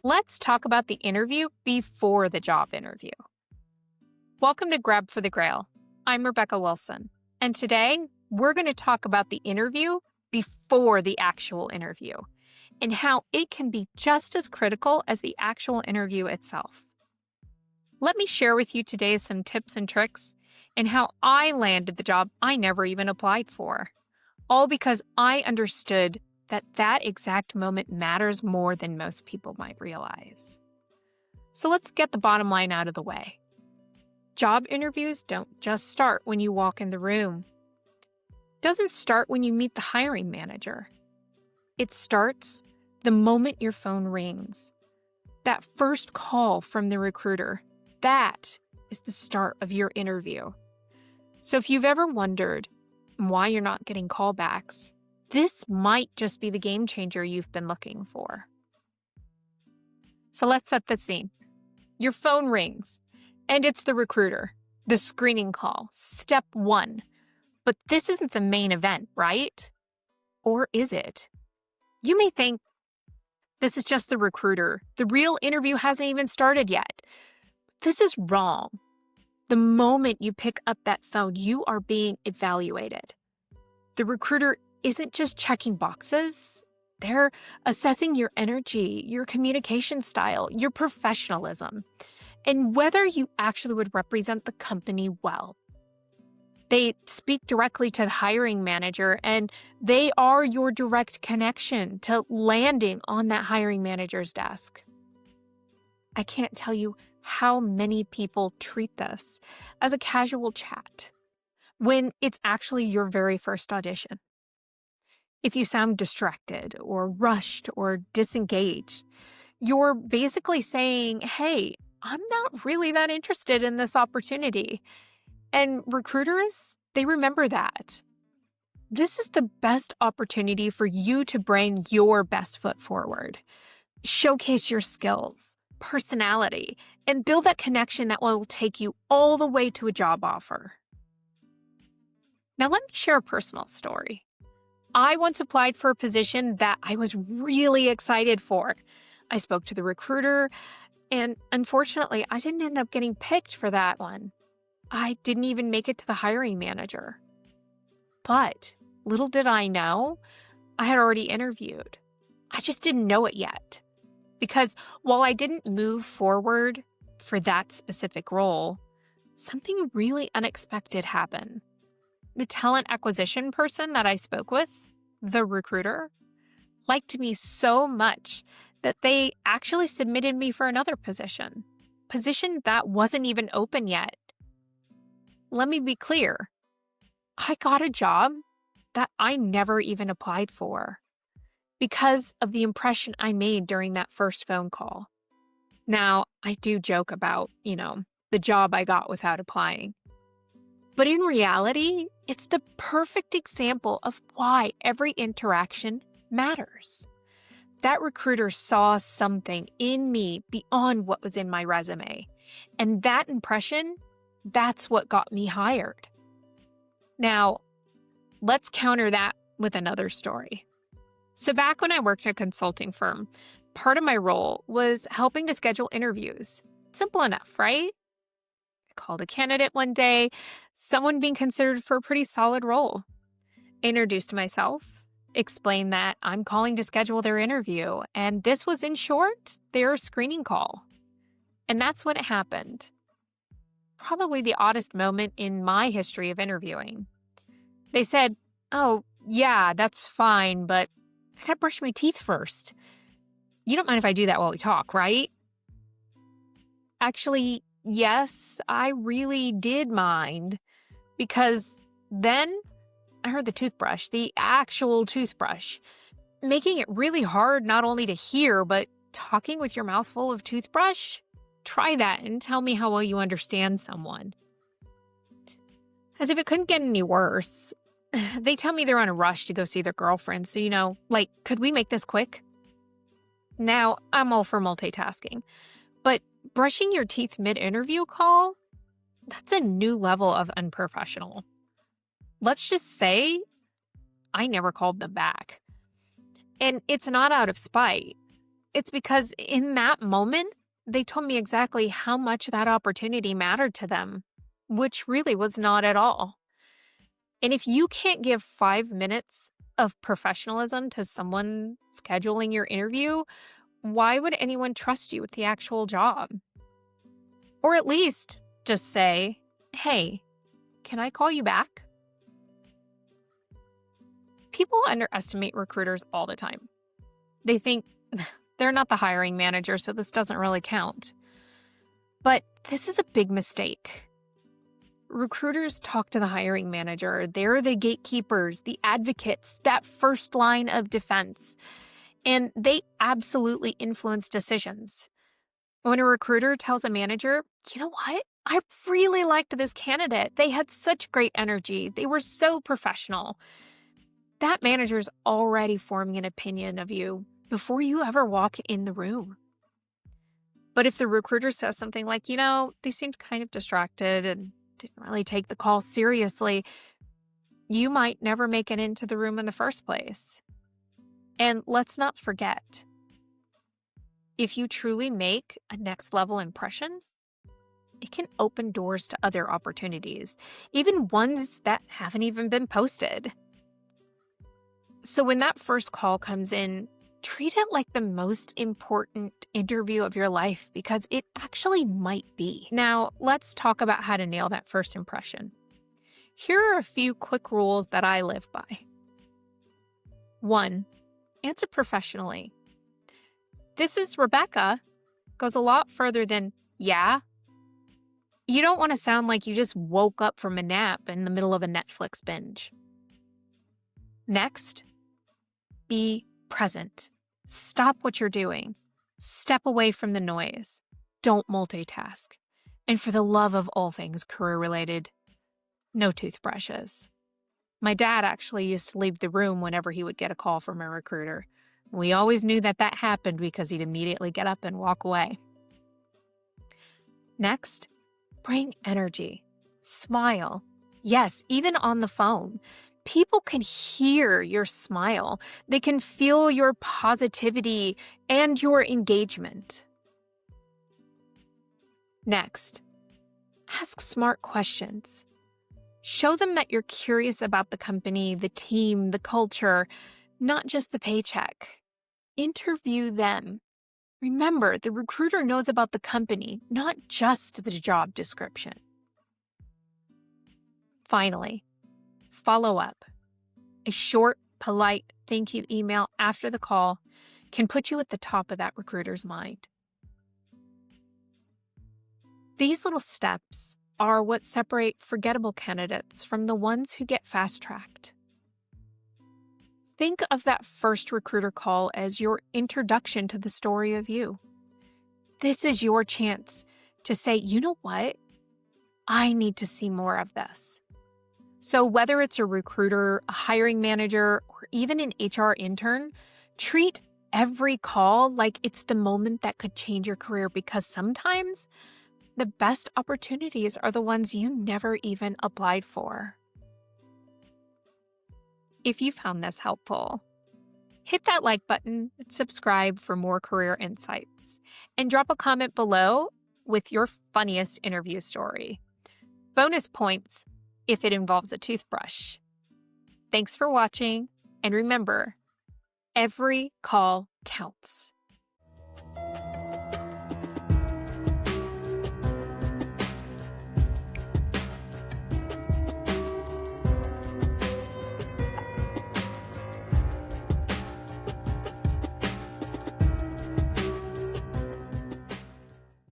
Let's talk about the interview before the job interview. Welcome to Grab for the Grail. I'm Rebecca Wilson, and today we're going to talk about the interview before the actual interview and how it can be just as critical as the actual interview itself. Let me share with you today some tips and tricks and how I landed the job I never even applied for, all because I understood that exact moment matters more than most people might realize. So let's get the bottom line out of the way. Job interviews don't just start when you walk in the room. It doesn't start when you meet the hiring manager. It starts the moment your phone rings. That first call from the recruiter, that is the start of your interview. So if you've ever wondered why you're not getting callbacks, this might just be the game changer you've been looking for. So let's set the scene. Your phone rings, and it's the recruiter, the screening call, step one. But this isn't the main event, right? Or is it? You may think this is just the recruiter. The real interview hasn't even started yet. This is wrong. The moment you pick up that phone, you are being evaluated. The recruiter isn't just checking boxes. They're assessing your energy, your communication style, your professionalism, and whether you actually would represent the company well. They speak directly to the hiring manager, and they are your direct connection to landing on that hiring manager's desk. I can't tell you how many people treat this as a casual chat when it's actually your very first audition. If you sound distracted or rushed or disengaged, you're basically saying, hey, I'm not really that interested in this opportunity. And recruiters, they remember that. This is the best opportunity for you to bring your best foot forward. Showcase your skills, personality, and build that connection that will take you all the way to a job offer. Now, let me share a personal story. I once applied for a position that I was really excited for. I spoke to the recruiter, and unfortunately, I didn't end up getting picked for that one. I didn't even make it to the hiring manager. But little did I know, I had already interviewed. I just didn't know it yet. Because while I didn't move forward for that specific role, something really unexpected happened. The talent acquisition person that I spoke with, the recruiter, liked me so much that they actually submitted me for another position that wasn't even open yet. Let me be clear. I got a job that I never even applied for because of the impression I made during that first phone call. Now, I do joke about, the job I got without applying. But in reality, it's the perfect example of why every interaction matters. That recruiter saw something in me beyond what was in my resume. And that impression, that's what got me hired. Now, let's counter that with another story. So back when I worked at a consulting firm, part of my role was helping to schedule interviews. Simple enough, right? I called a candidate one day, someone being considered for a pretty solid role. Introduced myself, explained that I'm calling to schedule their interview, and this was, in short, their screening call. And that's when it happened. Probably the oddest moment in my history of interviewing. They said, "Oh, yeah, that's fine, but I gotta brush my teeth first. You don't mind if I do that while we talk, right?" Actually, yes, I really did mind, because then I heard the actual toothbrush, making it really hard not only to hear, but talking with your mouth full of toothbrush. Try that and tell me how well you understand someone. As if it couldn't get any worse, they tell me they're on a rush to go see their girlfriend, so, could we make this quick? Now, I'm all for multitasking, but brushing your teeth mid-interview call? That's a new level of unprofessional. Let's just say I never called them back. And it's not out of spite. it's because in that moment, they told me exactly how much that opportunity mattered to them, which really was not at all. And if you can't give 5 minutes of professionalism to someone scheduling your interview, why would anyone trust you with the actual job? Or at least just say, hey, can I call you back? People underestimate recruiters all the time. They think they're not the hiring manager, so this doesn't really count. But this is a big mistake. Recruiters talk to the hiring manager. They're the gatekeepers, the advocates, that first line of defense. And they absolutely influence decisions. When a recruiter tells a manager, you know what? I really liked this candidate. They had such great energy. They were so professional. That manager's already forming an opinion of you before you ever walk in the room. But if the recruiter says something like, they seemed kind of distracted and didn't really take the call seriously, you might never make it into the room in the first place. And let's not forget, if you truly make a next level impression, it can open doors to other opportunities, even ones that haven't even been posted. So when that first call comes in, treat it like the most important interview of your life, because it actually might be. Now, let's talk about how to nail that first impression. Here are a few quick rules that I live by. 1, answer professionally. This is Rebecca goes a lot further than, yeah. You don't want to sound like you just woke up from a nap in the middle of a Netflix binge. Next, be present. Stop what you're doing. Step away from the noise. Don't multitask. And for the love of all things career-related, no toothbrushes. My dad actually used to leave the room whenever he would get a call from a recruiter. We always knew that happened because he'd immediately get up and walk away. Next, bring energy. Smile. Yes, even on the phone. People can hear your smile. They can feel your positivity and your engagement. Next, ask smart questions. Show them that you're curious about the company, the team, the culture, not just the paycheck. Interview them. Remember, the recruiter knows about the company, not just the job description. Finally, follow up. A short, polite thank you email after the call can put you at the top of that recruiter's mind. These little steps are what separate forgettable candidates from the ones who get fast-tracked. Think of that first recruiter call as your introduction to the story of you. This is your chance to say, you know what? I need to see more of this. So whether it's a recruiter, a hiring manager, or even an HR intern, treat every call like it's the moment that could change your career, because sometimes the best opportunities are the ones you never even applied for. If you found this helpful, hit that like button and subscribe for more career insights. And drop a comment below with your funniest interview story. Bonus points if it involves a toothbrush. Thanks for watching, and remember, every call counts.